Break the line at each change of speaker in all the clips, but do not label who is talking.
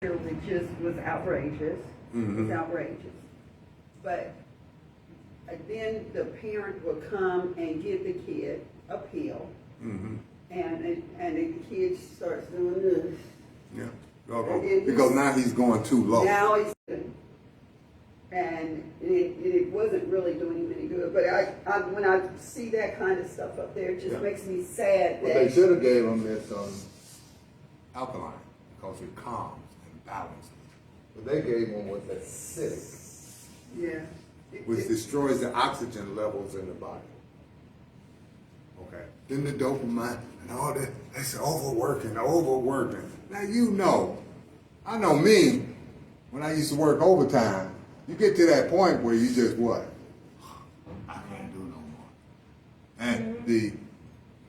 It just was outrageous.
Mm-hmm.
It was outrageous. But then the parent will come and give the kid a pill,
Mm-hmm.
and the kid starts doing this.
Yeah.
And
Because now he's going too low.
Now he's and it wasn't really doing him any good. But I when I see that kind of stuff up there, it just makes me sad.
But
That
they should have gave him this alkaline because it calms and balances. But they gave him what's acidic,
yeah,
which destroys the oxygen levels in the body. Okay. Then the dopamine and all that, that's overworking. Now you know, I know me, when I used to work overtime, you get to that point where you just what? I can't do no more. And the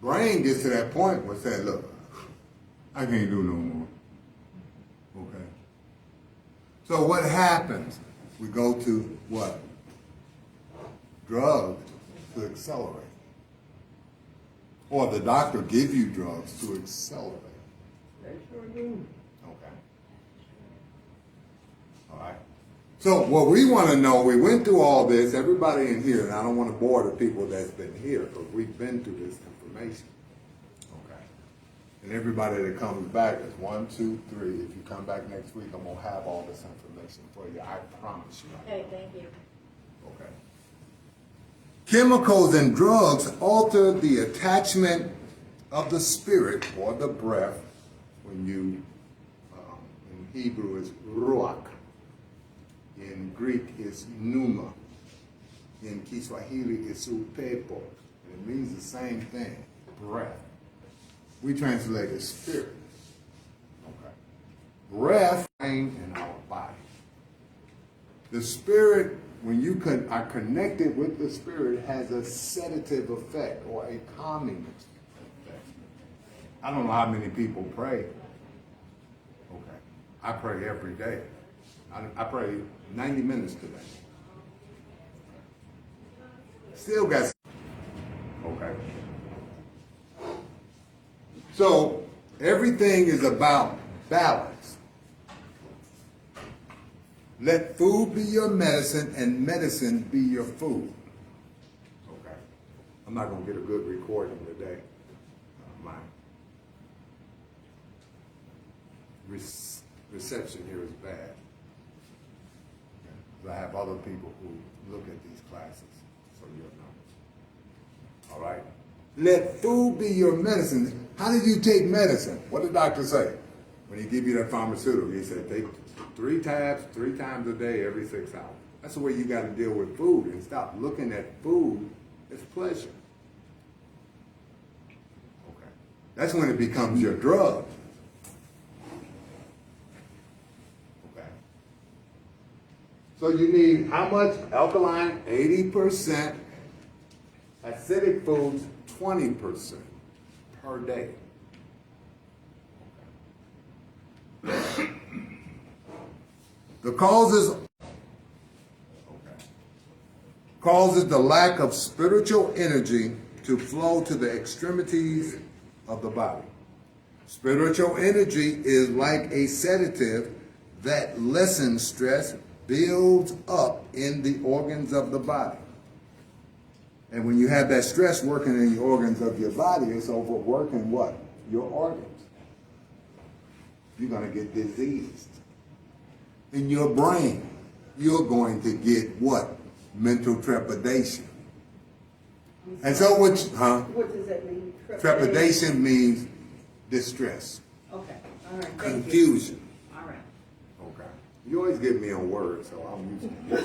brain gets to that point where it says, look, I can't do no more. Okay. So what happens? We go to what? Drugs to accelerate. Or the doctor give you drugs to accelerate.
they sure do.
Okay. All right. So what we want to know, we went through all this, everybody in here, and I don't want to bore the people that's been here because we've been through this information. Okay. And everybody that comes back is 1, 2, 3. If you come back next week, I'm going to have all this information for you. I promise you.
Okay, thank you.
Okay. Chemicals and drugs alter the attachment of the spirit or the breath. When you, in Hebrew is ruach, in Greek is pneuma, in Kiswahili is upepo, and it means the same thing, breath. We translate it spirit. Okay. Breath in our body. The spirit, when you are connected with the spirit, has a sedative effect or a calming effect. I don't know how many people pray. Okay. I pray every day. I pray 90 minutes today. Still got. Okay. So everything is about balance. Let food be your medicine and medicine be your food. Okay. I'm not going to get a good recording today. My reception here is bad. Okay. I have other people who look at these classes, so you'll know. All right? Let food be your medicine. How do you take medicine? What did the doctor say? When he give you that pharmaceutical, he said take 3 tabs 3 times a day every 6 hours. That's the way you got to deal with food and stop looking at food as pleasure. Okay. That's when it becomes your drug. Okay. So you need how much? Alkaline, 80%. Acidic foods, 20% per day. The causes the lack of spiritual energy to flow to the extremities of the body. Spiritual energy is like a sedative that lessens stress, builds up in the organs of the body. And when you have that stress working in the organs of your body, it's overworking what? Your organs. You're going to get diseased. In your brain, you're going to get what? Mental trepidation. And so
What does that mean?
trepidation means distress.
Okay. All right. Thank
Confusion.
You. All right.
Okay. You always get me on words, so I'm used to it.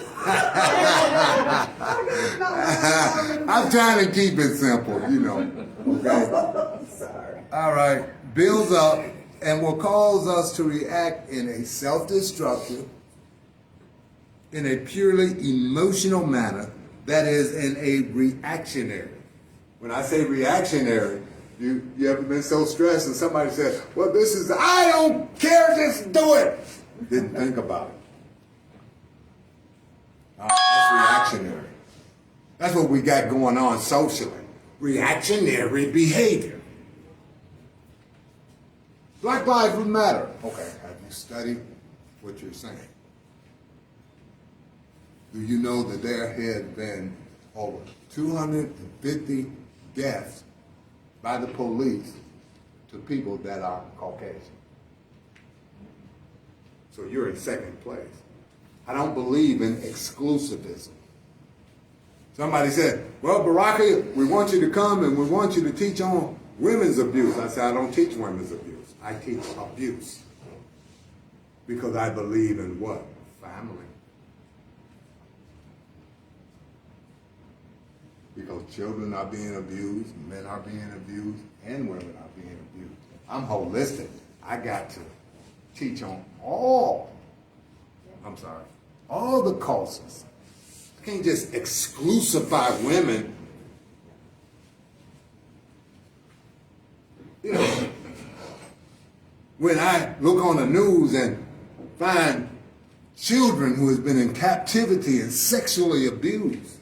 I'm trying to keep it simple, you know. Okay.
Sorry.
All right. Builds up and will cause us to react in a self-destructive, in a purely emotional manner, that is, in a reactionary. When I say reactionary, you ever been so stressed and somebody says, well, this is, I don't care, just do it. Didn't think about it. That's reactionary. That's what we got going on socially. Reactionary behavior. Black Lives Matter. Okay, have you studied what you're saying. Do you know that there had been over 250 deaths by the police to people that are Caucasian? So you're in second place. I don't believe in exclusivism. Somebody said, well, Baraka, we want you to come and we want you to teach on women's abuse. I said, I don't teach women's abuse. I teach abuse. Because I believe in what? Family. Because children are being abused, men are being abused, and women are being abused. I'm holistic. I got to teach on all the causes. I can't just exclusify women. You know, when I look on the news and find children who has been in captivity and sexually abused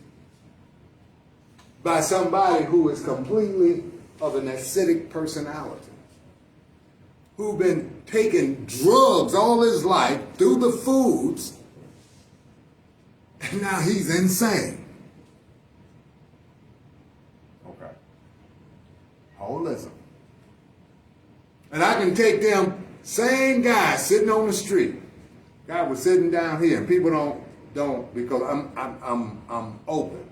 by somebody who is completely of an acidic personality, who've been taking drugs all his life through the foods, and now he's insane. Okay. Holism. And I can take them same guy sitting on the street. Guy was sitting down here, and people don't because I'm open.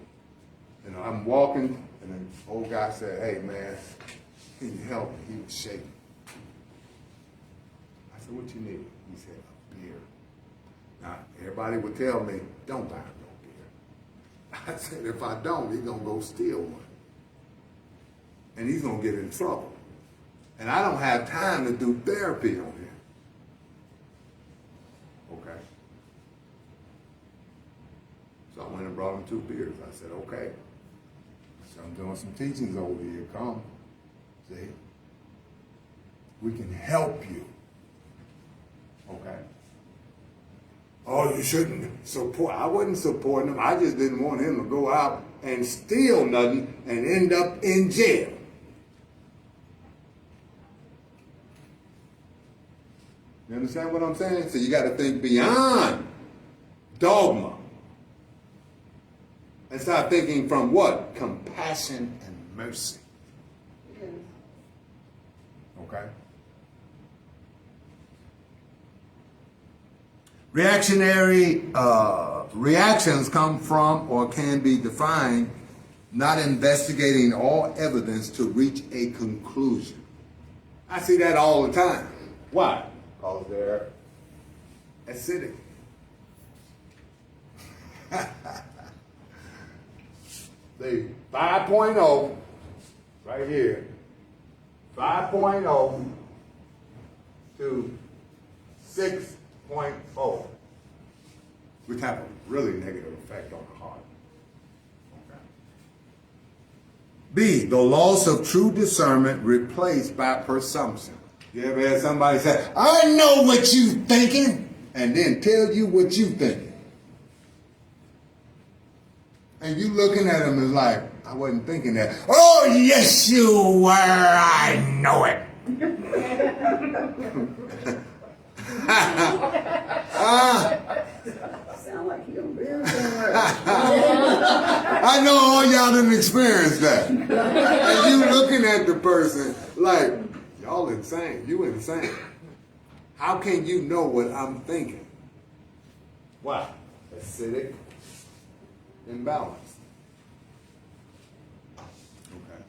You know, I'm walking, and the old guy said, "Hey man, can you help me?" He was shaking. I said, "What you need?" He said, "A beer." Now everybody would tell me, "Don't buy him no beer." I said, "If I don't, he's gonna go steal one, and he's gonna get in trouble." And I don't have time to do therapy on him. Okay. So I went and brought him 2 beers. I said, okay. So I'm doing some teachings over here. Come. See? We can help you. Okay. Oh, you shouldn't support. I wasn't supporting him. I just didn't want him to go out and steal nothing and end up in jail. You understand what I'm saying? So you got to think beyond dogma and start thinking from what? Compassion and mercy.
Yes.
Okay? Reactionary reactions come from or can be defined not investigating all evidence to reach a conclusion. I see that all the time. Why? Because they're acidic. They 5.0 right here. 5.0 to 6.0, which have a really negative effect on the heart. Okay. B, the loss of true discernment replaced by presumption. You ever had somebody say, I know what you thinking, and then tell you what you thinking. And you looking at them as like, I wasn't thinking that. Oh, yes, you were. I know it.
Sound like you don't really somewhere.
I know all y'all didn't experience that. And you looking at the person like, y'all insane. You insane. How can you know what I'm thinking? Why? Acidic imbalance. Okay.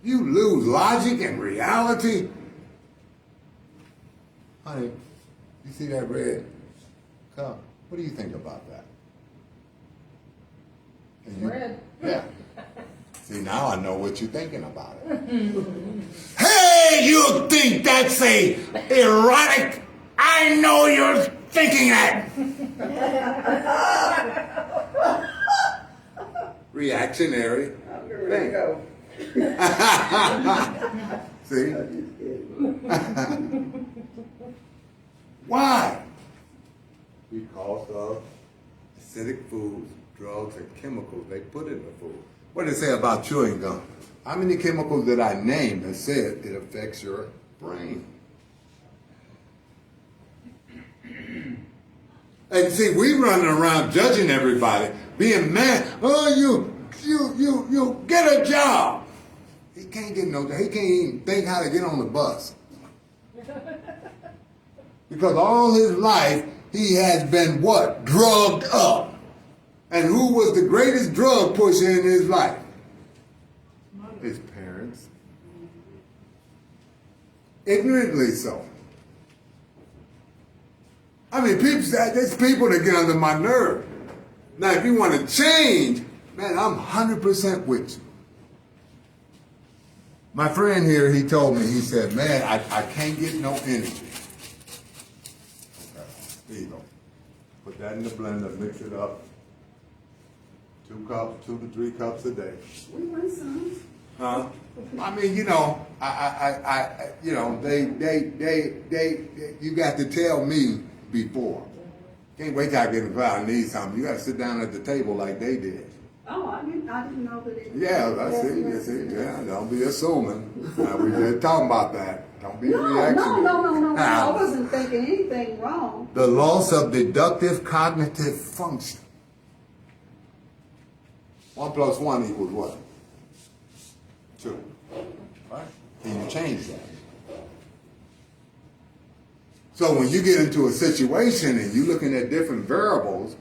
You lose logic and reality. Honey, you see that red cup? What do you think about that?
Red.
Yeah. See, now I know what you're thinking about it. Hey, you think that's a erotic? I know you're thinking that. Reactionary thing.
Go.
See? Why? Because of acidic foods, drugs, and chemicals they put in the food. What did it say about chewing gum? How many chemicals that I named that said it affects your brain? And see, we running around judging everybody, being mad. Oh, you get a job. He can't get no job. He can't even think how to get on the bus. Because all his life, he has been what? Drugged up. And who was the greatest drug pusher in his life? His parents. Ignorantly so. I mean, there's people that get under my nerve. Now, if you want to change, man, I'm 100% with you. My friend here, he told me, he said, man, I can't get no energy. Okay, there you go. Put that in the blender, mix it up. 2 to 3 cups a day.
We want some.
Huh? I mean, you know, you got to tell me before. Can't wait till I get involved. I need something. You got to sit down at the table like they did.
Oh, I didn't know that it.
Yeah, that's it. That's it. Yeah, don't be assuming. We just talking about that. Don't be reactionary.
No. I wasn't thinking anything wrong.
The loss of deductive cognitive function. 1 + 1 = what? 2. Right? Can you change that? So when you get into a situation and you're looking at different variables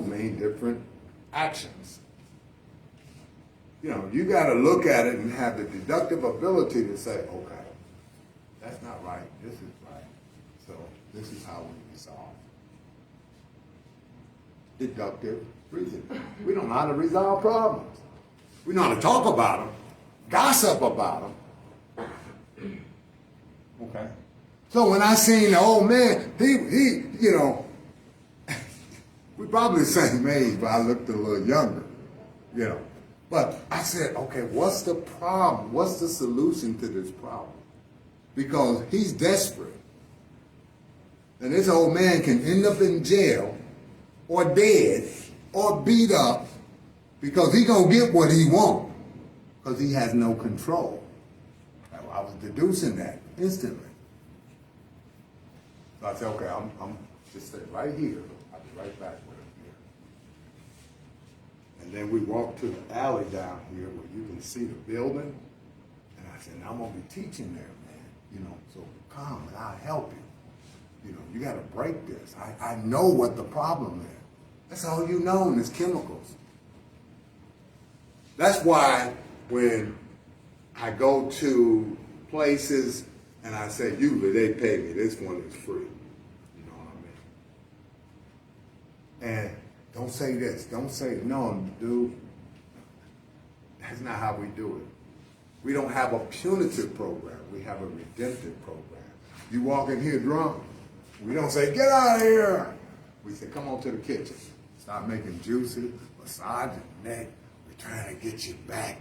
mean different actions. You know, you got to look at it and have the deductive ability to say, okay, that's not right, this is right. So this is how we resolve. Deductive reasoning. We don't know how to resolve problems. We know how to talk about them, gossip about them. Okay. So when I seen the old man, he you know, we probably the same age, but I looked a little younger, you know. But I said, okay, what's the problem? What's the solution to this problem? Because he's desperate. And this old man can end up in jail or dead or beat up because he gonna get what he wants because he has no control. I was deducing that instantly. So I said, okay, I'm just stay right here. I'll be right back with him here. And then we walked to the alley down here where you can see the building. And I said, I'm gonna be teaching there, man. You know, so come and I'll help you. You know, you gotta break this. I know what the problem is. That's all you know is chemicals. That's why when I go to places and I say, usually they pay me, this one is free. You know what I mean? And don't say this, don't say, no, dude. That's not how we do it. We don't have a punitive program, we have a redemptive program. You walk in here drunk, we don't say, get out of here. We say, come on to the kitchen. Start making juices, massage your neck. We're trying to get you back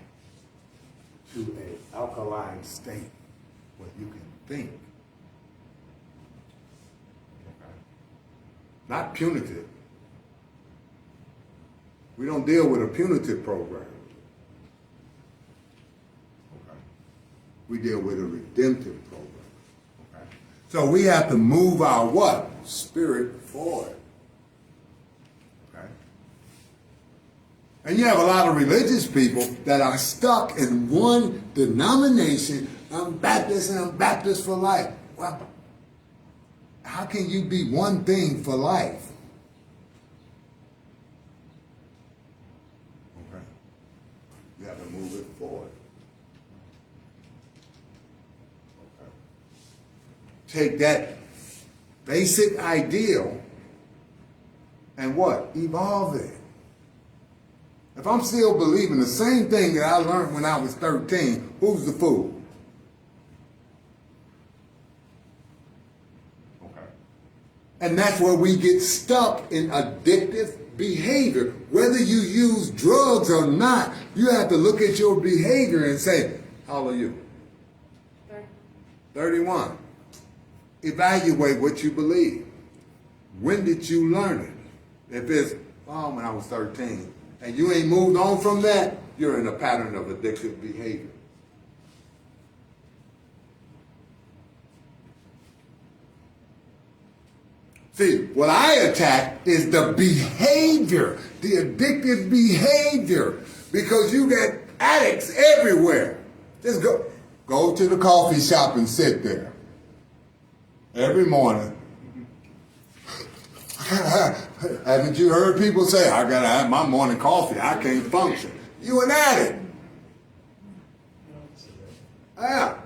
to an alkaline state where you can think. Okay. Not punitive. We don't deal with a punitive program. Okay. We deal with a redemptive program. Okay. So we have to move our what? Spirit forward. Okay. And you have a lot of religious people that are stuck in one denomination. I'm Baptist and I'm Baptist for life. Well, how can you be one thing for life? Okay. You have to move it forward. Okay. Take that basic ideal and what? Evolve it. If I'm still believing the same thing that I learned when I was 13, who's the fool? Okay. And that's where we get stuck in addictive behavior. Whether you use drugs or not, you have to look at your behavior and say, how old are you? 31. Evaluate what you believe. When did you learn it? If it's, oh, when I was 13, and you ain't moved on from that, you're in a pattern of addictive behavior. See, what I attack is the behavior, the addictive behavior, because you got addicts everywhere. Just go to the coffee shop and sit there every morning. Haven't you heard people say, I gotta have my morning coffee, I can't function? You an addict. Yeah.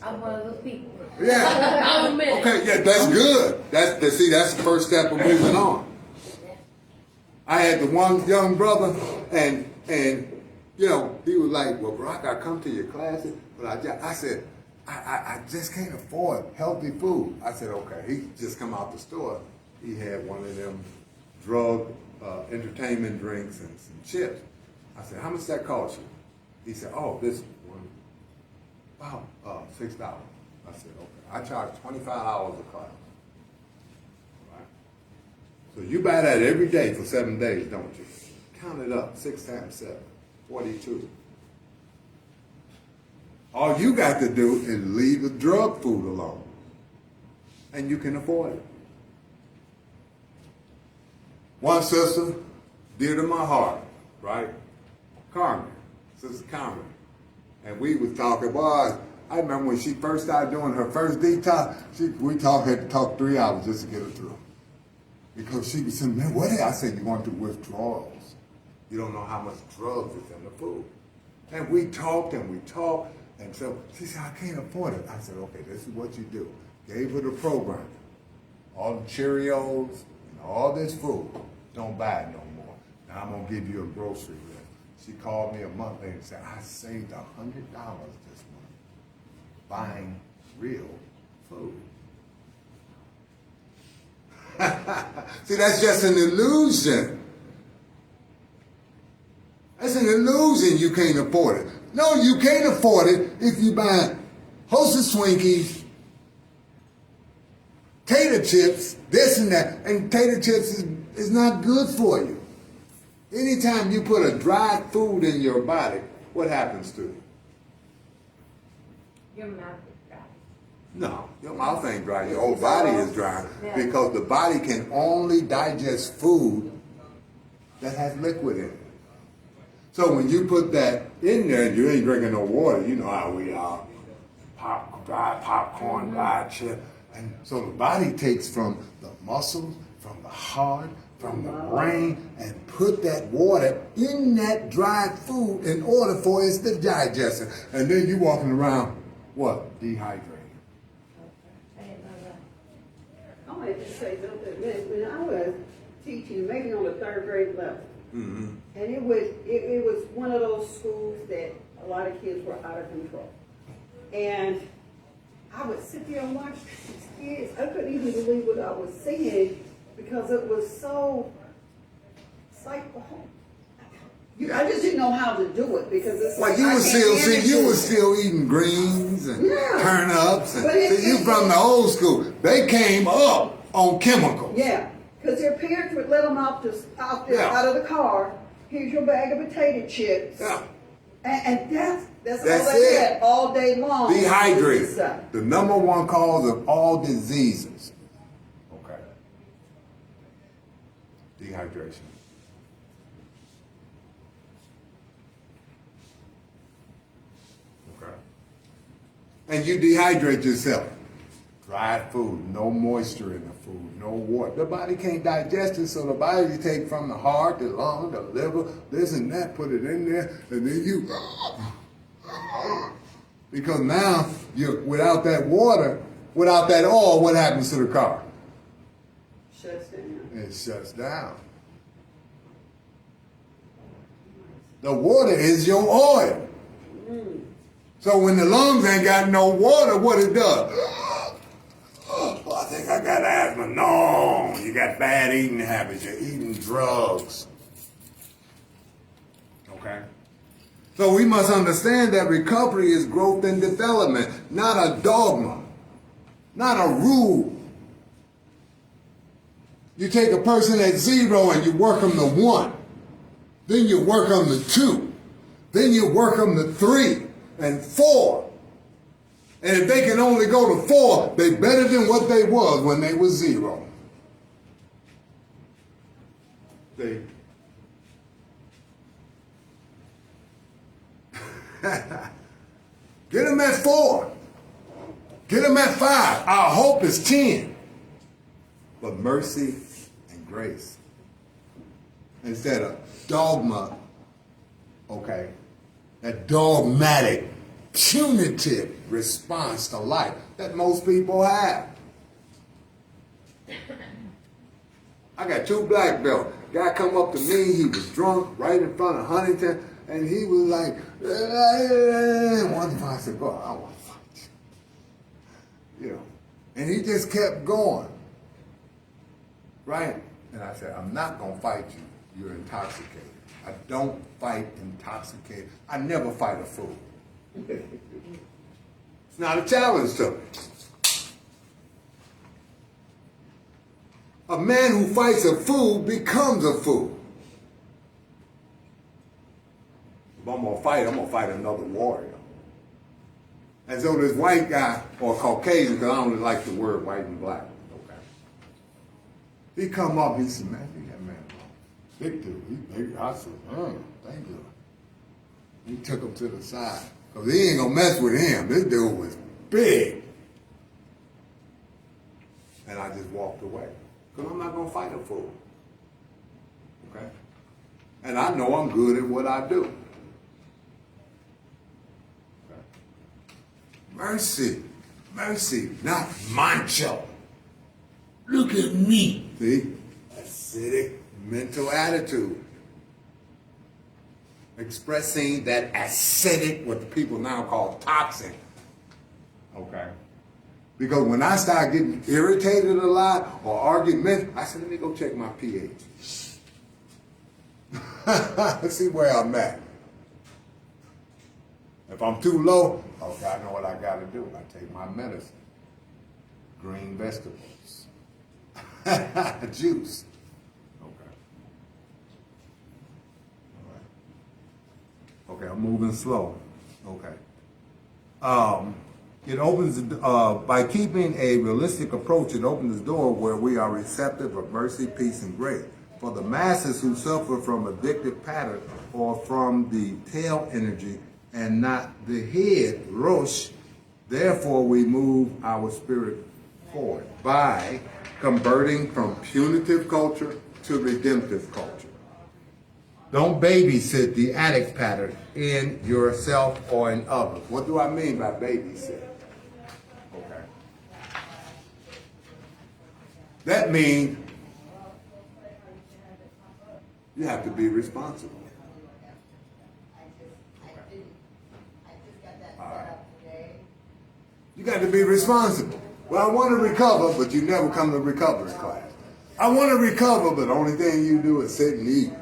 I'm one of those people.
Yeah.
I'll admit it.
Okay, yeah, that's good. That's the first step of moving on. I had the one young brother, and you know, he was like, well, Baraka, I come to your classes, but I said, I just can't afford healthy food. I said, okay. He just come out the store. He had one of them drug entertainment drinks and some chips. I said, how much that cost you? He said, oh, this one, about $6. I said, okay. I charge $25 a class. Right? So you buy that every day for 7 days, don't you? Count it up. 6 times 7, 42. All you got to do is leave the drug food alone. And you can afford it. One sister, dear to my heart, right? Carmen, Sister Carmen. And we was talking, boy, I remember when she first started doing her first detox, we had to talk 3 hours just to get her through. Because she was saying, man, what is it? I said, you're going through withdrawals. You don't know how much drugs is in the food. And we talked and we talked. And so she said, I can't afford it. I said, okay, this is what you do. Gave her the program. All the Cheerios and all this food. Don't buy it no more. Now I'm going to give you a grocery list. She called me a month later and said, I saved $100 this month buying real food. See, that's just an illusion. That's an illusion you can't afford it. No, you can't afford it if you buy Hostess Twinkies, tater chips, this and that. And tater chips is not good for you. Anytime you put a dry food in your body, what happens to you?
Your mouth is dry.
No, your mouth ain't dry. Your whole body is dry because the body can only digest food that has liquid in it. So when you put that in there and you ain't drinking no water, you know how we are. Dry popcorn, dry chip. And so the body takes from the muscles, from the heart, from the brain, and put that water in that dry food in order for it to digest it. And then you walking around, what? Dehydrated.
I didn't know that.
I wanted to say something. When I was teaching, maybe on the 3rd grade level,
Mm-hmm.
and it was one of those schools that a lot of kids were out of control. And I would sit there and watch these kids. I couldn't even believe what I was seeing because it was so, it's like, I just didn't know how to do it because it's
Well,
like,
you
I
was
can't
still,
manage
you
it.
was still eating greens and turnips. And,
But
you from the old school. They came up on chemicals.
Yeah, because their parents would let them out of the car. Here's your bag of potato chips.
Yeah.
And that's all
That's
they
it.
had all day long.
Dehydrated.
Stuff.
The number one cause of all diseases. Okay. Dehydration. Okay. And you dehydrate yourself. Dry food, no moisture in the food, no water. The body can't digest it, so the body take from the heart, the lung, the liver, this and that, put it in there, and then you... Because now, you're without that water, without that oil, what happens to the car?
Shuts down.
It shuts down. The water is your oil. So when the lungs ain't got no water, what it does? Oh, I think I got asthma. No, you got bad eating habits. You're eating drugs. Okay? So we must understand that recovery is growth and development, not a dogma, not a rule. You take a person at 0 and you work them to 1. Then you work them to 2. Then you work them to 3 and 4. And if they can only go to 4, they better than what they was when they was 0. See? Get them at 4. Get them at 5. Our hope is 10. But mercy and grace. Instead of dogma, okay, that dogmatic, punitive response to life that most people have. I got 2 black belts. Guy come up to me, he was drunk right in front of Huntington, and he was like, one time I said, "Bro, I want to fight you." You know, and he just kept going. Right? And I said, "I'm not going to fight you. You're intoxicated. I don't fight intoxicated. I never fight a fool." It's not a challenge to me. A man who fights a fool becomes a fool. If I'm going to fight another warrior. And so this white guy, or Caucasian, because I don't like the word white and black, okay. He come up, he said, "Man, that man, big dude." I said, "Thank you." He took him to the side, because he ain't going to mess with him. This dude was big. And I just walked away. Because I'm not going to fight a fool. Okay? And I know I'm good at what I do. Okay? Mercy. Mercy, not macho. Look at me. See? Acidic mental attitude. Expressing that acidic, what people now call toxic. Okay? Because when I start getting irritated a lot or argumentative, I said, "Let me go check my pH." Let's see where I'm at. If I'm too low, okay, I know what I got to do. I take my medicine. Green vegetables. Juice. Okay. All right. Okay, I'm moving slow. Okay. It opens, by keeping a realistic approach, it opens the door where we are receptive of mercy, peace, and grace. For the masses who suffer from addictive pattern or from the tail energy and not the head, rosh, therefore we move our spirit forward by converting from punitive culture to redemptive culture. Don't babysit the addict pattern in yourself or in others. What do I mean by babysit? Okay. That means you have to be responsible. Okay. All right. You got to be responsible. Well, I want to recover, but you never come to recovery class. I want to recover, but the only thing you do is sit and eat.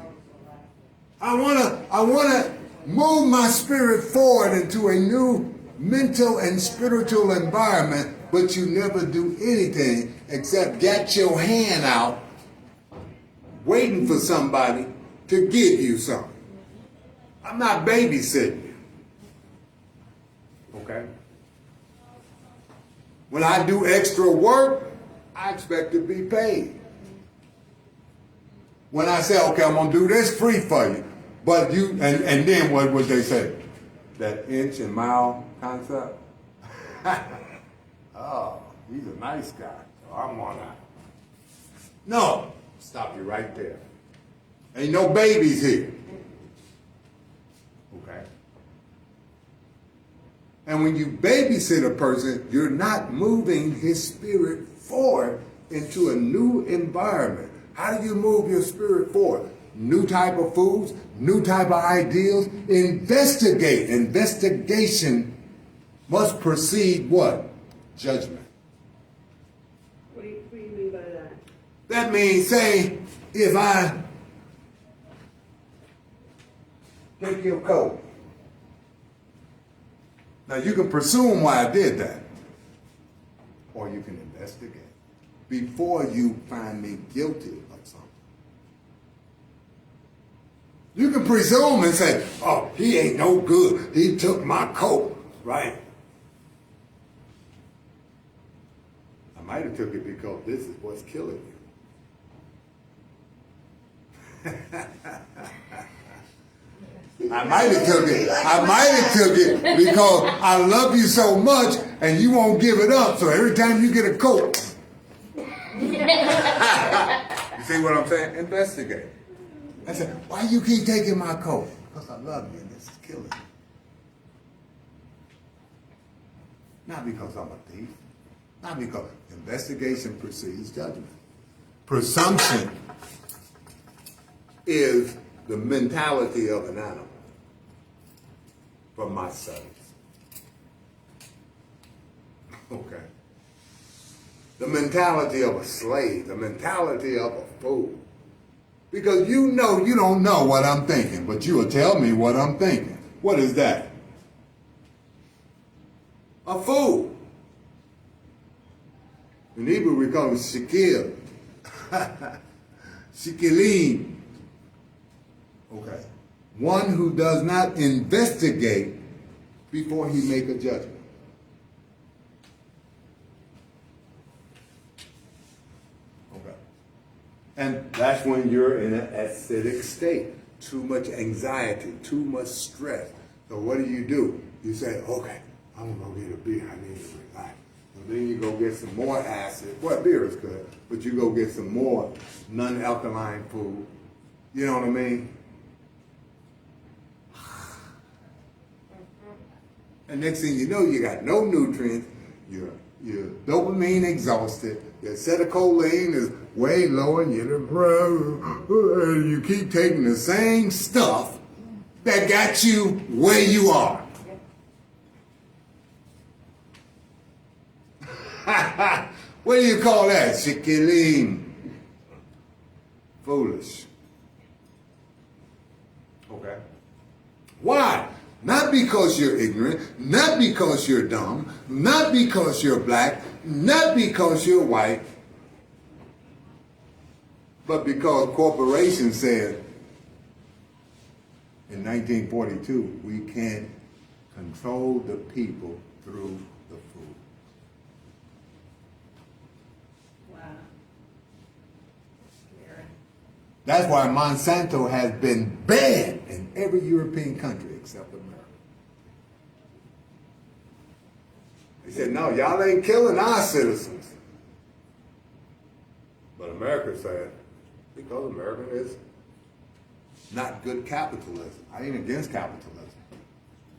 I want to move my spirit forward into a new mental and spiritual environment, but you never do anything except get your hand out waiting for somebody to give you something. I'm not babysitting you. Okay? When I do extra work, I expect to be paid. When I say, okay, I'm going to do this free for you, but you, and then what would they say? That inch and mile concept? Oh, he's a nice guy, so I'm on that. No, stop you right there. Ain't no babies here. Okay? And when you babysit a person, you're not moving his spirit forward into a new environment. How do you move your spirit forward? New type of foods, new type of ideals. Investigate. Investigation must precede what? Judgment.
What do you mean by that?
That means, say, if I take your coat. Now you can presume why I did that. Or you can investigate before you find me guilty of something. You can presume and say, oh, he ain't no good. He took my coat, right? might have took it because this is what's killing you. I might have took it because I love you so much and you won't give it up. So every time you get a Coke, you see what I'm saying? Investigate. I said, why you keep taking my Coke? Because I love you and this is killing me. Not because I'm a thief. Not because investigation precedes judgment. Presumption is the mentality of an animal from my studies. Okay. The mentality of a slave, the mentality of a fool. Because you know you don't know what I'm thinking, but you will tell me what I'm thinking. What is that? A fool. In Hebrew we call it shekil. Shekilim. Okay. One who does not investigate before he make a judgment. Okay. And that's when you're in an acidic state. Too much anxiety, too much stress. So what do? You say, okay, I'm going to go get a beer. I need to relax. And then you go get some more acid. Well, beer is good, but you go get some more non-alkaline food. You know what I mean? And next thing you know, you got no nutrients. Your dopamine exhausted. Your acetylcholine is way low, and you keep taking the same stuff that got you where you are. What do you call that? Shekilim. Foolish. Okay. Why? Not because you're ignorant, not because you're dumb, not because you're black, not because you're white, but because corporations said in 1942, we can't control the people through the food.
Wow. Scary.
That's why Monsanto has been banned in every European country except America. They said, no, y'all ain't killing our citizens. But America said, because America is not good capitalism. I ain't against capitalism.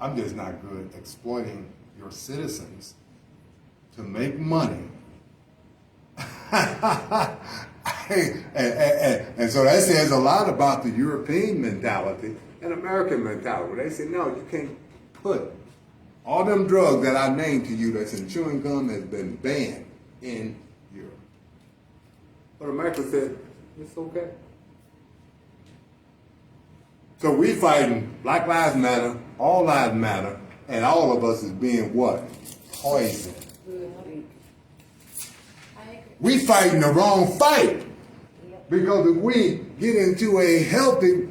I'm just not good exploiting your citizens to make money. And so that says a lot about the European mentality and American mentality. Where they say, no, you can't put all them drugs that I named to you that's in chewing gum has been banned in Europe. But America said, it's okay. So we fighting Black Lives Matter, All Lives Matter, and all of us is being what? Poisoned. We fighting the wrong fight. Because if we get into a healthy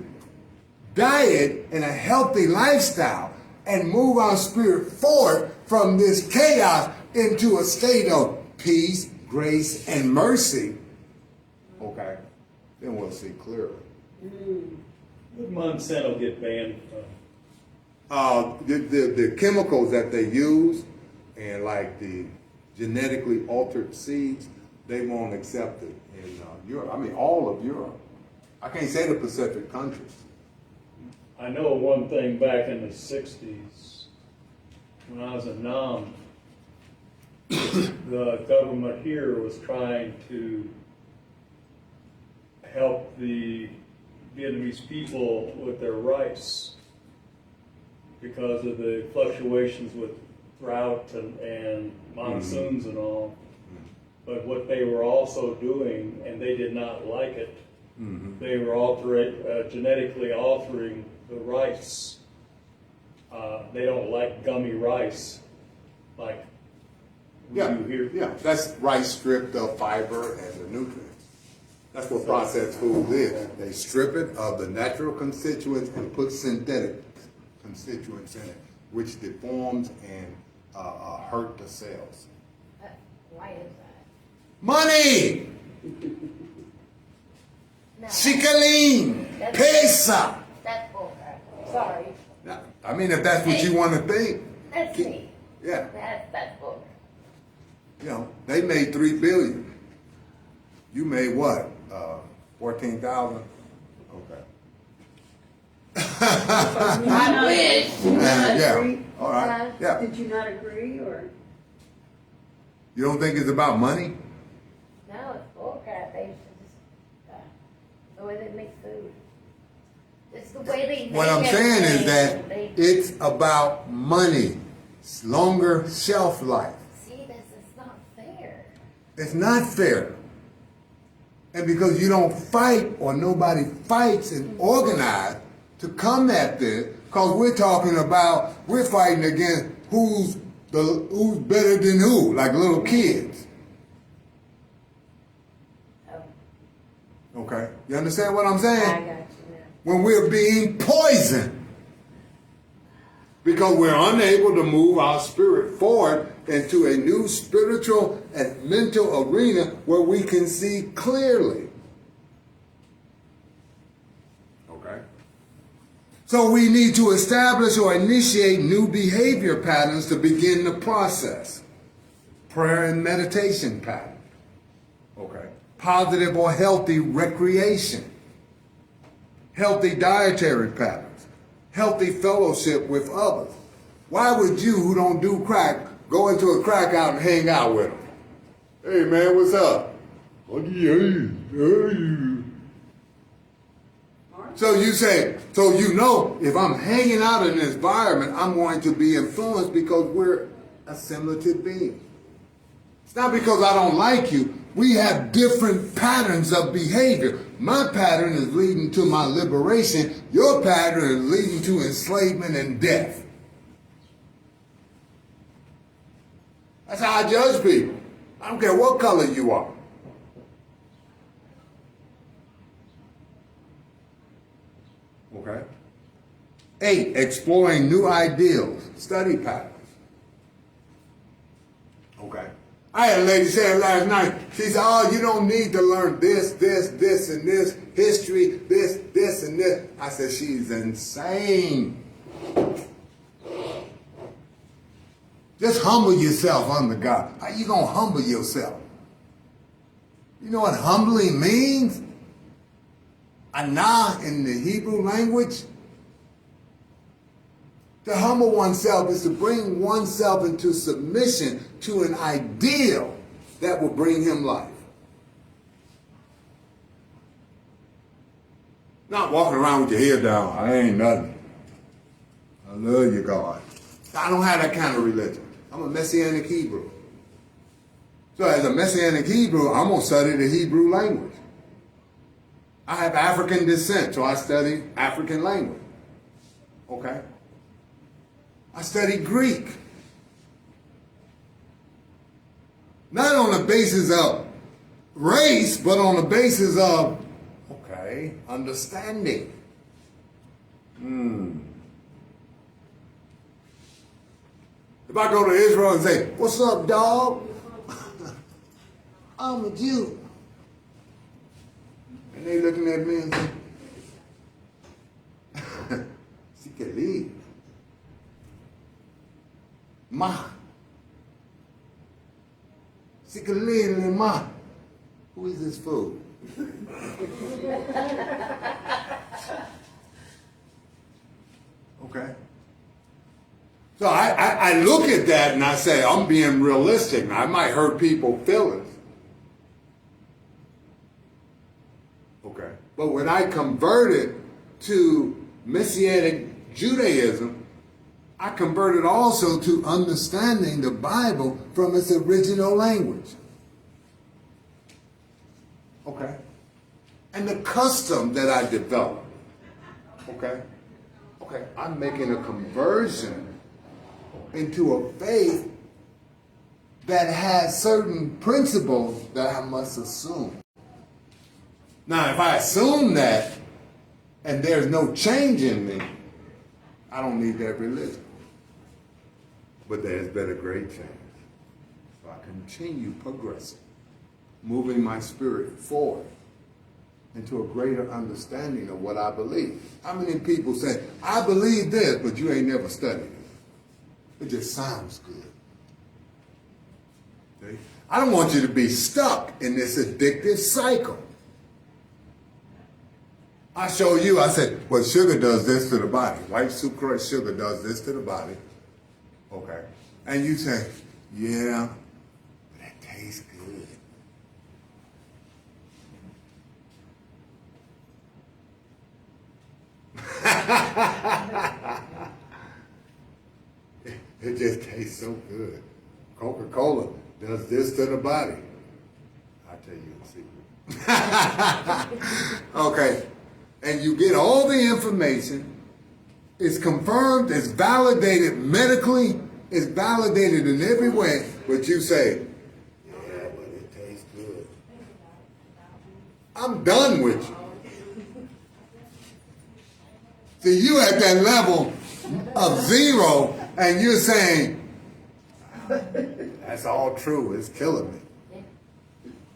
diet and a healthy lifestyle and move our spirit forward from this chaos into a state of peace, grace, and mercy, okay, then we'll see clearly.
What did Monsanto get banned from?
The chemicals that they use and like the genetically altered seeds, they won't accept it in Europe. I mean, all of Europe. I can't say the Pacific countries.
I know one thing back in the 60s, when I was in Nam, the government here was trying to help the Vietnamese people with their rice because of the fluctuations with drought and monsoons and all. But what they were also doing, and they did not like it, they were genetically altering the rice. They don't like gummy rice, like we do here.
Yeah, that's rice stripped of fiber and the nutrients. That's what processed food is. They strip it of the natural constituents and put synthetic constituents in it, which deforms and hurt the cells.
Why is
Money.
No,
Shikaling.
That's-
Pesa.
that's bullcrap. Sorry.
Now, I mean, if that's what you want to think.
That's me.
Yeah.
That's bullcrap.
You know, they made $3 billion. You made what? 14,000? Okay.
I wish.
Yeah.
Agree?
All right. Yeah.
Did you not agree, or?
You don't think it's about money?
No, it's bullcrap. They used to just, the way they make food. It's the way they make
What I'm saying is that
everything.
it's about money. It's longer shelf life.
See, it's not fair.
It's not fair. And because you don't fight or nobody fights and organize to combat this, because we're fighting against who's better than who, like little kids.
Oh,
Okay? You understand what I'm
I
saying?
got you now.
When we're being poisoned. Because we're unable to move our spirit forward into a new spiritual and mental arena where we can see clearly. Okay? So we need to establish or initiate new behavior patterns to begin the process. Prayer and meditation pattern. Okay? Positive or healthy recreation. Healthy dietary patterns. Healthy fellowship with others. Why would you, who don't do crack, go into a crack out and hang out with them? Hey man, what's up? What do you? So you say, so you know, if I'm hanging out in this environment, I'm going to be influenced because we're assimilative beings. It's not because I don't like you. We have different patterns of behavior. My pattern is leading to my liberation. Your pattern is leading to enslavement and death. That's how I judge people. I don't care what color you are. Okay? 8, exploring new ideals, study patterns. Okay? I had a lady say it last night. She said, oh, you don't need to learn this, and this, history, this, and this. I said, she's insane. Just humble yourself under God. How you going to humble yourself? You know what humbling means? Anah in the Hebrew language. To humble oneself is to bring oneself into submission to an ideal that will bring him life. Not walking around with your head down. I ain't nothing. I love you, God. I don't have that kind of religion. I'm a Messianic Hebrew. So as a Messianic Hebrew, I'm going to study the Hebrew language. I have African descent, so I study African language. Okay? I study Greek. Not on the basis of race, but on the basis of, okay, understanding. If I go to Israel and say, what's up, dog? I'm a Jew. And they looking at me and say, she can leave. Ma. She can leave, ma. Who is this fool? Okay. So I look at that and I say, I'm being realistic. Now, I might hurt people's feelings. Okay. But when I converted to Messianic Judaism, I converted also to understanding the Bible from its original language. Okay. And the custom that I developed. Okay. Okay. I'm making a conversion into a faith that has certain principles that I must assume. Now, if I assume that and there's no change in me, I don't need that religion. But there's been a great change. So I continue progressing. moving my spirit forward into a greater understanding of what I believe. How many people say, I believe this, but you ain't never studied it? It just sounds good. Okay? I don't want you to be stuck in this addictive cycle. I show you, I said, well, sugar does this to the body. White sucrose sugar does this to the body. Okay. And you say, yeah, but that tastes good. It just tastes so good. Coca-Cola does this to the body. I'll tell you a secret. Okay. And you get all the information. It's confirmed, it's validated medically, it's validated in every way, but you say, yeah, but it tastes good. I'm done with you. See, you at that level of zero, and you're saying, that's all true, it's killing me.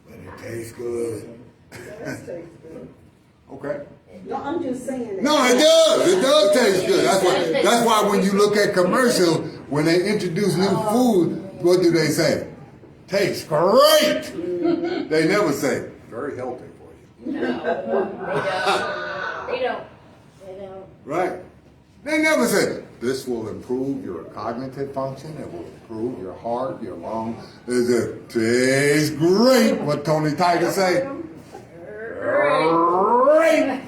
But it tastes good.
It does taste good.
Okay.
No, I'm just saying that.
No, it does. It does taste good. That's why when you look at commercials, when they introduce new food, what do they say? Tastes great. They never say, very healthy for you.
No, they don't.
Right. They never say, this will improve your cognitive function, it will improve your heart, your lungs. It tastes great. What Tony Tiger say? Great.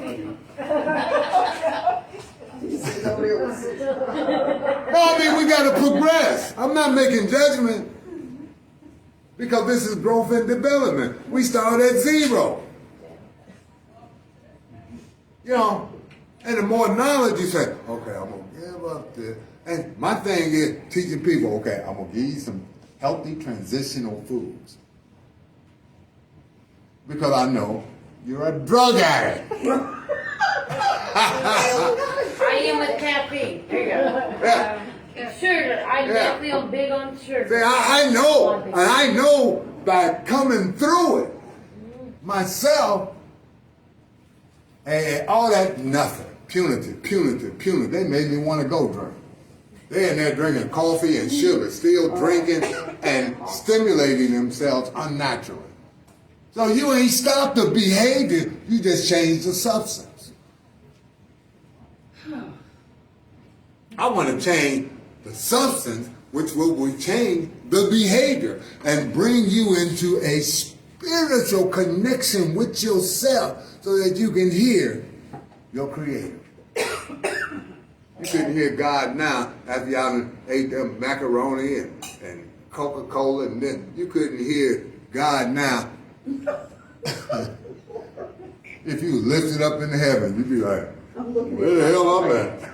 No, I mean, we got to progress. I'm not making judgment because this is growth and development. We start at zero. You know, and the more knowledge you say, okay, I'm going to give up this. And my thing is teaching people, okay, I'm going to give you some healthy transitional foods. Because I know you're a drug addict.
I am with caffeine. There you go.
Yeah.
Sugar. I definitely am big on sugar.
See, I know, and I know by coming through it myself, and all that nothing, punitive. They made me want to go drink. They're in there drinking coffee and sugar, still drinking and stimulating themselves unnaturally. So you ain't stopped the behavior, you just changed the substance. I want to change the substance, which will change the behavior and bring you into a spiritual connection with yourself so that you can hear your Creator. You couldn't hear God now after y'all ate them macaroni and Coca-Cola, and then you couldn't hear God now. If you was lifted up in heaven, you'd be like, where the hell I'm at?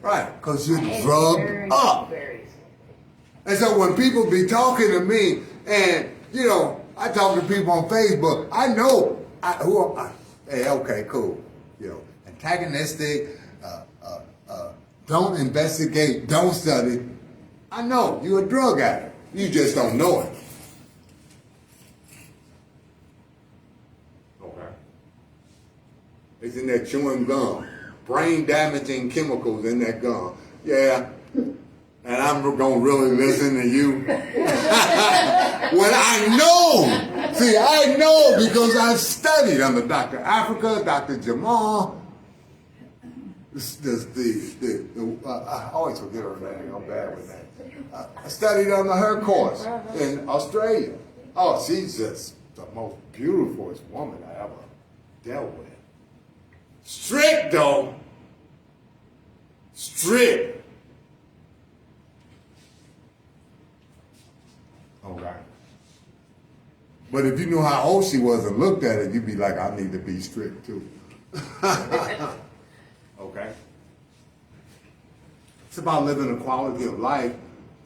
Right, because you're drugged up. And so when people be talking to me, and, you know, I talk to people on Facebook, I know who am I? Hey, okay, cool. You know, antagonistic, don't investigate, don't study. I know, you're a drug addict. You just don't know it. Okay. It's in that chewing gum. Brain damaging chemicals in that gum. Yeah. And I'm going to really listen to you. When I know. See, I know because I studied under Dr. Africa, Dr. Jamal. I always forget her name. I'm bad with that. I studied under her course in Australia. Oh, she's just the most beautiful woman I ever dealt with. Strict, though. Strict. Okay. But if you knew how old she was and looked at it, you'd be like, I need to be strict too. Okay. It's about living a quality of life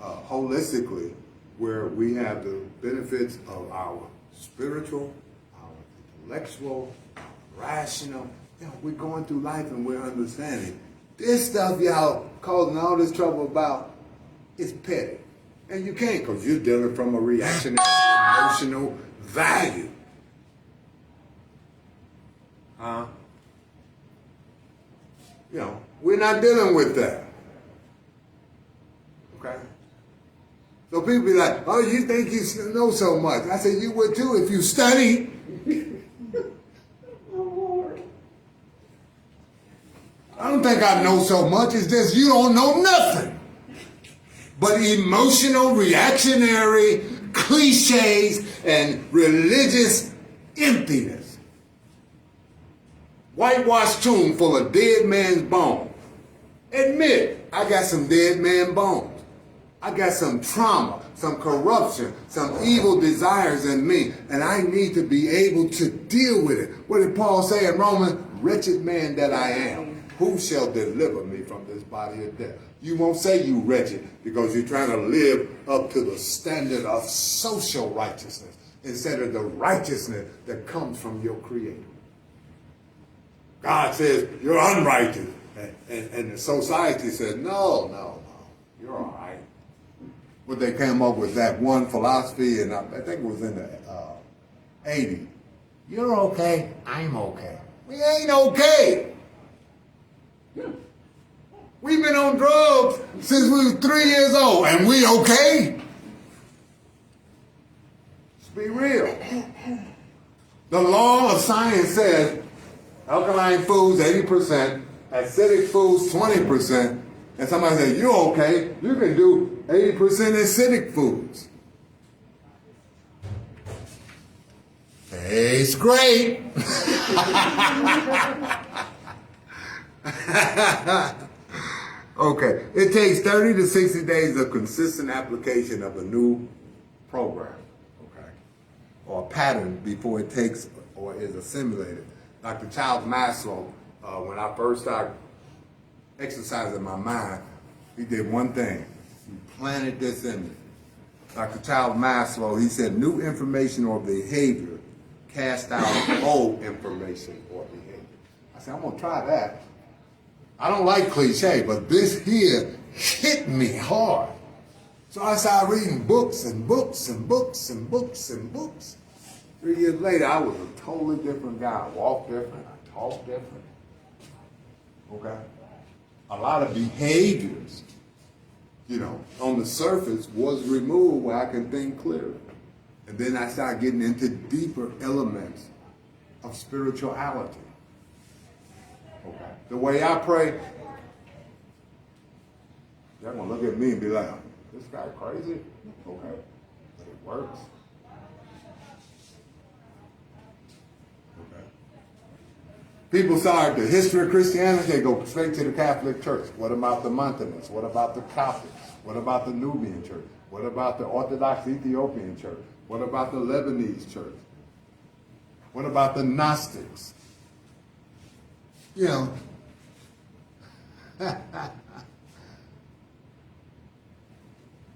holistically, where we have the benefits of our spiritual, our intellectual, our rational. You know, we're going through life and we're understanding. This stuff y'all causing all this trouble about is petty. And you can't, because you're dealing from a reactionary emotional value. You know, we're not dealing with that. Okay? So people be like, oh, you think you know so much. I said, you would too if you study.
Oh, Lord.
I don't think I know so much. It's just you don't know nothing. But emotional, reactionary, cliches, and religious emptiness. Whitewashed tomb full of dead man's bones. Admit, I got some dead man bones. I got some trauma, some corruption, some evil desires in me, and I need to be able to deal with it. What did Paul say in Romans? Wretched man that I am, who shall deliver me from this body of death? You won't say you wretched because you're trying to live up to the standard of social righteousness instead of the righteousness that comes from your Creator. God says you're unrighteous, and the society says, no, you're all right. But they came up with that one philosophy, and I think it was in the 80s. You're okay, I'm okay. We ain't okay. We've been on drugs since we were 3 years old, and we okay? Let's be real. The law of science says alkaline foods 80%, acidic foods 20%, and somebody says, you're okay, you can do 80% acidic foods. Tastes great. Okay, it takes 30 to 60 days of consistent application of a new program, okay, or pattern before it takes or is assimilated. Dr. Charles Maslow, when I first started exercising my mind, he did one thing. He planted this in me. Dr. Charles Maslow, he said, new information or behavior cast out old information or behavior. I said, I'm going to try that. I don't like cliche, but this here hit me hard. So I started reading books and books and books and books and books. 3 years later, I was a totally different guy. I walked different. I talked different. Okay? A lot of behaviors, you know, on the surface was removed where I can think clearly. And then I started getting into deeper elements of spirituality. Okay. The way I pray, they're going to look at me and be like, this guy crazy? Okay. But it works. Okay. People start the history of Christianity, they go straight to the Catholic Church. What about the Montanists? What about the Coptics? What about the Nubian Church? What about the Orthodox Ethiopian Church? What about the Lebanese Church? What about the Gnostics? You know,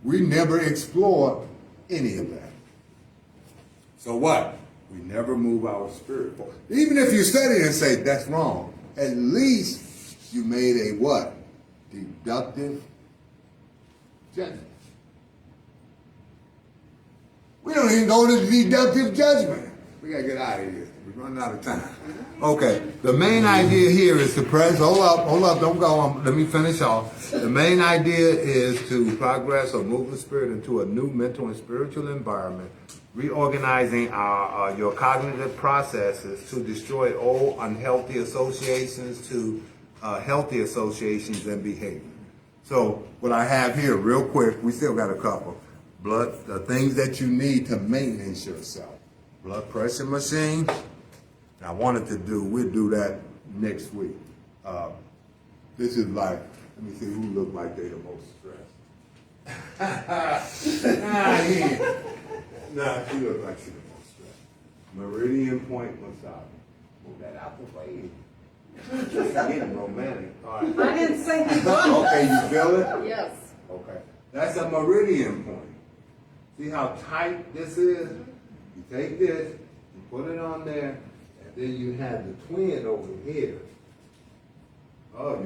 we never explore any of that. So what? We never move our spirit forward. Even if you study and say that's wrong, at least you made a what? Deductive judgment. We don't even go to the deductive judgment. We gotta get out of here. We're running out of time. Okay, the main idea here is to press. Hold up, don't go. Let me finish off. The main idea is to progress or move the spirit into a new mental and spiritual environment, reorganizing your cognitive processes to destroy old unhealthy associations to healthy associations and behavior. So what I have here, real quick, we still got a couple. The things that you need to maintenance yourself. Blood pressure machine. I wanted to we'll do that next week. This is like, let me see who look like they the most stressed. She looks like she's the most stressed. Meridian point massage. Move that out the way. She's getting romantic. All right.
I didn't say he was.
Okay, you feel it?
Yes.
Okay. That's a meridian point. See how tight this is? You take this, you put it on there, and then you have the twin over here. Oh,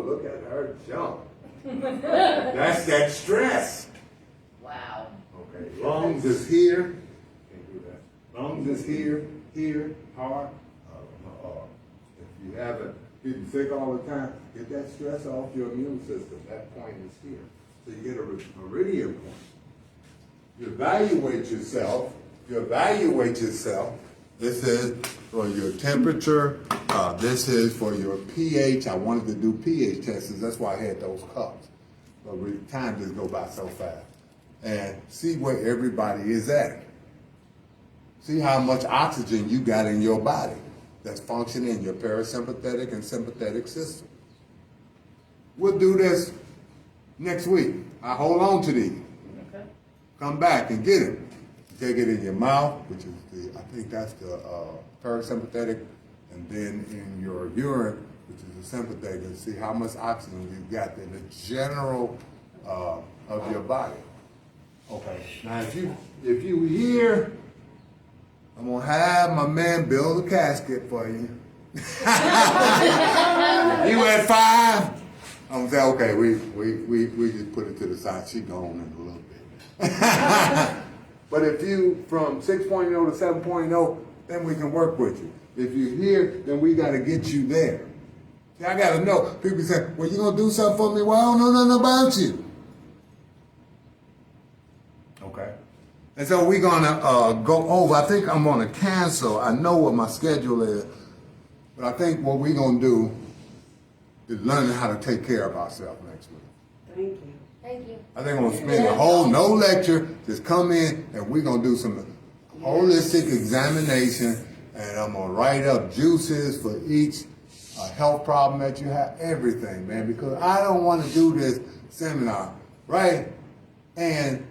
look at her jump. That's that stress.
Wow.
Okay, lungs is here. Can't do that. Lungs is here, heart. If you haven't been sick all the time, get that stress off your immune system. That point is here. So you get a meridian point. You evaluate yourself. This is for your temperature. This is for your pH. I wanted to do pH tests. That's why I had those cups. But time just go by so fast. And see where everybody is at. See how much oxygen you got in your body that's functioning in your parasympathetic and sympathetic system. We'll do this next week. I hold on to these.
Okay.
Come back and get it. Take it in your mouth, which is I think that's the parasympathetic, and then in your urine, which is the sympathetic, and see how much oxygen you got in the general of your body. Okay. Now, if you hear, I'm gonna have my man build a casket for you. If you at 5, I'm gonna say, okay, we just put it to the side. She gone in a little bit. But if you from 6.0 to 7.0, then we can work with you. If you're here, then we got to get you there. See, I got to know. People say, well, you going to do something for me? Well, I don't know nothing about you. Okay. And so we're going to go over. I think I'm going to cancel. I know what my schedule is. But I think what we're going to do is learning how to take care of ourselves next week.
Thank you.
Thank you.
I think I'm going to spend the whole, no lecture, just come in and we're going to do some holistic examination, and I'm going to write up juices for each health problem that you have, everything, man, because I don't want to do this seminar, right? And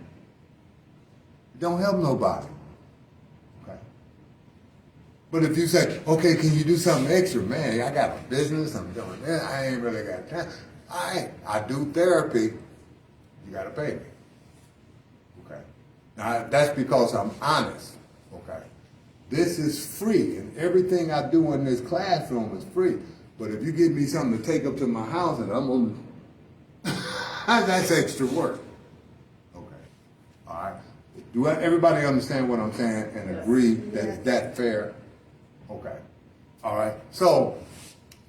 it don't help nobody, okay? But if you say, okay, can you do something extra? Man, I got a business, I'm doing that, I ain't really got time. I do therapy. You got to pay me. Okay. Now, that's because I'm honest. Okay. This is free, and everything I do in this classroom is free. But if you give me something to take up to my house, and I'm going to, that's extra work. Okay. All right. Do everybody understand what I'm saying and agree that it's that fair? Okay. All right. So,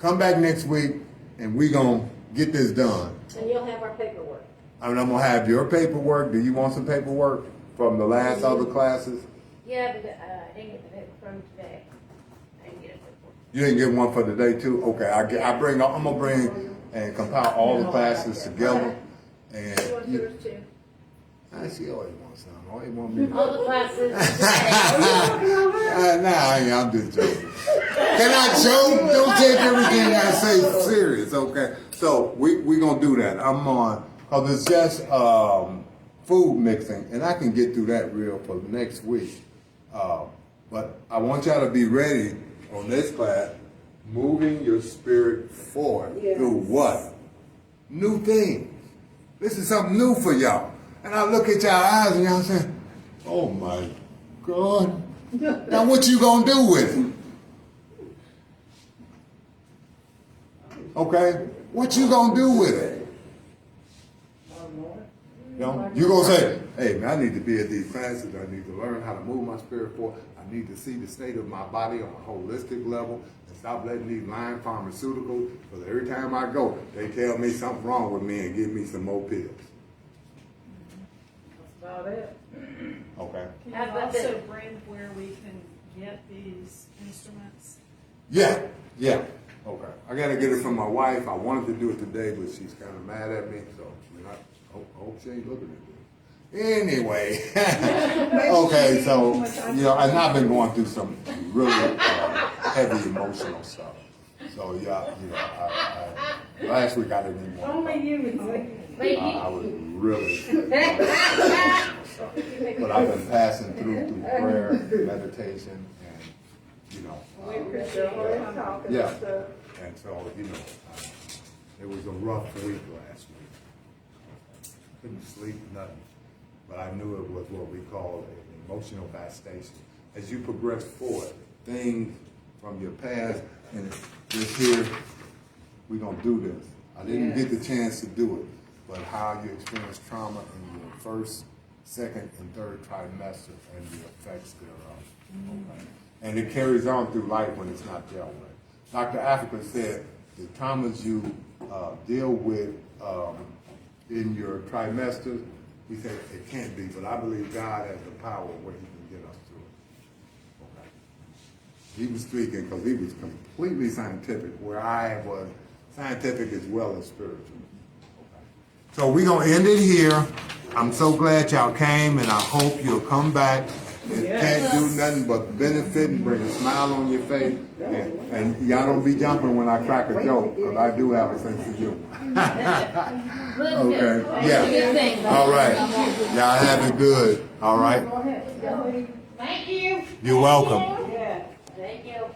come back next week, and we're going to get this done.
And you'll have our paperwork.
I mean, I'm going to have your paperwork. Do you want some paperwork from the last other classes?
Yeah, but I didn't get the paper from today. I didn't get it for.
You didn't get one for today too? Okay, I'm going to bring and compile all the classes together. And
You want yours too?
she always wants something. Always want me.
All the classes today.
Nah, I'm just joking. Can I joke? Don't take everything I say serious, okay? So we're going to do that. I'm on, because it's just food mixing, and I can get through that real for next week. But I want y'all to be ready on this class, moving your spirit forward through what? New things. This is something new for y'all. And I look at y'all eyes and y'all say, oh my God. Now what you gonna do with it? Okay? What you gonna do with it? You know, you gonna say, hey man, I need to be at these classes. I need to learn how to move my spirit forward. I need to see the state of my body on a holistic level and stop letting these lying pharmaceuticals, because every time I go, they tell me something wrong with me and give me some more pills.
That's about it.
Okay?
Can
How
you
about
also
that?
bring where we can get these instruments?
Yeah. Okay. I gotta get it from my wife. I wanted to do it today, but she's kind of mad at me, so I hope she ain't looking at this. Anyway, okay, so, you know, and I've been going through some really heavy emotional stuff. So, yeah, you know, I last week I didn't even want to.
Only you would say.
I was really, but I've been passing through prayer, meditation, and, you know.
We appreciate always talking
Yeah.
and stuff.
And so, you know, it was a rough week last week. Couldn't sleep, nothing. But I knew it was what we call an emotional devastation. As you progress forward, things from your past, and this here, we're going to do this. I didn't get the chance to do it, but how you experienced trauma in your first second and third trimester and the effects thereof. Okay. And it carries on through life when it's not dealt with. Dr. Africa said the traumas you deal with in your trimesters, he said it can't be, but I believe God has the power where he can get us through it. Okay. He was speaking because he was completely scientific, where I was scientific as well as spiritual. Okay. So we're going to end it here. I'm so glad y'all came, and I hope you'll come back. It can't do nothing but benefit and bring a smile on your face. And y'all don't be jumping when I crack a joke, because I do have a sense of humor. Okay, yeah. All right. Y'all have it good. All right.
Thank you.
You're welcome.
Yeah.
Thank you.